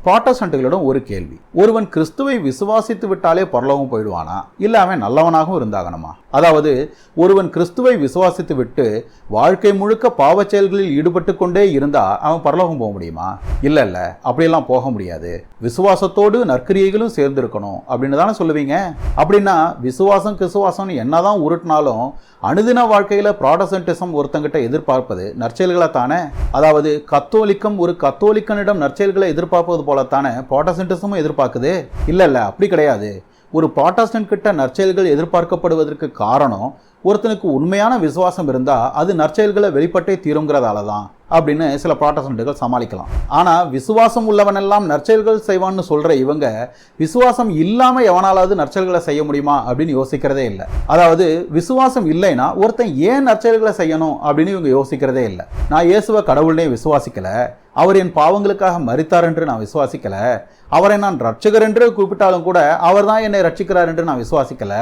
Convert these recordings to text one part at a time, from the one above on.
புராட்டஸ்டன்ட்களிடம் ஒரு கேள்வி, ஒருவன் கிறிஸ்துவை விசுவாசித்து விட்டாலே பரலோகம் போயிடுவானா, இல்ல அவன் நல்லவனாகவும் இருந்தாகணுமா? அதாவது ஒருவன் கிறிஸ்துவை விசுவாசித்து விட்டு வாழ்க்கை முழுக்க பாவச் செயல்களில் ஈடுபட்டு கொண்டே இருந்தா அவன் பரலோகம் போக முடியுமா? இல்ல அப்படியெல்லாம் போக முடியாது, விசுவாசத்தோடு நற்கிரியைகளும் சேர்ந்து இருக்கணும் அப்படின்னு தானே சொல்லுவீங்க. அப்படின்னா விசுவாசம் கிசுவாசம் என்னதான் உருட்டினாலும் அனுதின வாழ்க்கையில புராட்டஸ்டன்டிசம் ஒருத்தங்கிட்ட எதிர்பார்ப்பது நற்செயல்களை தானே. அதாவது கத்தோலிக்கம் ஒரு கத்தோலிக்கனிடம் நற்செயல்களை எதிர்பார்ப்பது போலத்தானே புராட்டஸ்டன்டிசமும் எதிர்பார்க்குது. இல்ல அப்படி கிடையாது. ஒரு புராட்டஸ்டன்ட் கிட்ட நற்செயல்கள் எதிர்பார்க்கப்படுவதற்கு காரணம் ஒருத்தனுக்கு உண்மையான விசுவாசம் இருந்தா அது நற்செயல்களை வெளிப்பட்டே தீருங்கிறதால தான் அப்படின்னு சில புராட்டஸ்டன்ட்கள் சமாளிக்கலாம். ஆனா விசுவாசம் உள்ளவனெல்லாம் நற்செயல்கள் செய்வான்னு சொல்ற இவங்க விசுவாசம் இல்லாம எவனாலாவது நற்செயல்களை செய்ய முடியுமா அப்படின்னு யோசிக்கிறதே இல்லை. அதாவது விசுவாசம் இல்லைன்னா ஒருத்தன் ஏன் நற்செயல்களை செய்யணும் அப்படின்னு இவங்க யோசிக்கிறதே இல்லை. நான் இயேசுவை கடவுள்னே விசுவாசிக்கல, அவர் என் பாவங்களுக்காக மரித்தார் என்று நான் விசுவாசிக்கல, அவரை நான் ரட்சகர் என்று கூப்பிட்டாலும் கூட அவர் தான் என்னை ரட்சிக்கிறார் என்று நான் விசுவாசிக்கல,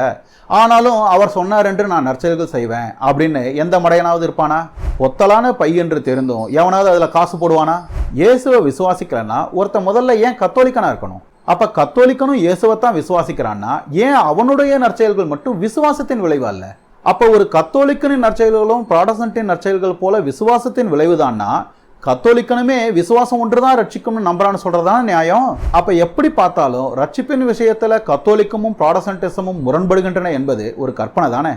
ஆனாலும் அவர் சொன்னார் என்று நான் நற்செயல்கள் செய்வேன் அப்படின்னு எந்த மடையனாவது இருப்பானா? ஒத்தலான பை என்று தெரிந்தும் எவனாவது அதுல காசு போடுவானா? இயேசுவை விசுவாசிக்கலன்னா ஒருத்த முதல்ல ஏன் கத்தோலிக்கனா இருக்கணும்? அப்ப கத்தோலிக்கனும் இயேசுவைத்தான் விசுவாசிக்கிறான்னா ஏன் அவனுடைய நற்செயல்கள் மட்டும் விசுவாசத்தின் விளைவு அல்ல? அப்ப ஒரு கத்தோலிக்கனின் நற்செயல்களும் புராட்டஸ்டன்டின் நற்செயல்கள் போல விசுவாசத்தின் விளைவுதான்னா கத்தோலிக்கனுமே விசுவாசம் ஒன்றுதான் ரட்சிக்கும்னு நம்புறான்னு சொல்றதான நியாயம். அப்ப எப்படி பார்த்தாலும் ரட்சிப்பின் விஷயத்துல கத்தோலிக்கமும் புராட்டஸ்டன்டிசமும் முரண்படுகின்றன என்பது ஒரு கற்பனை தானே.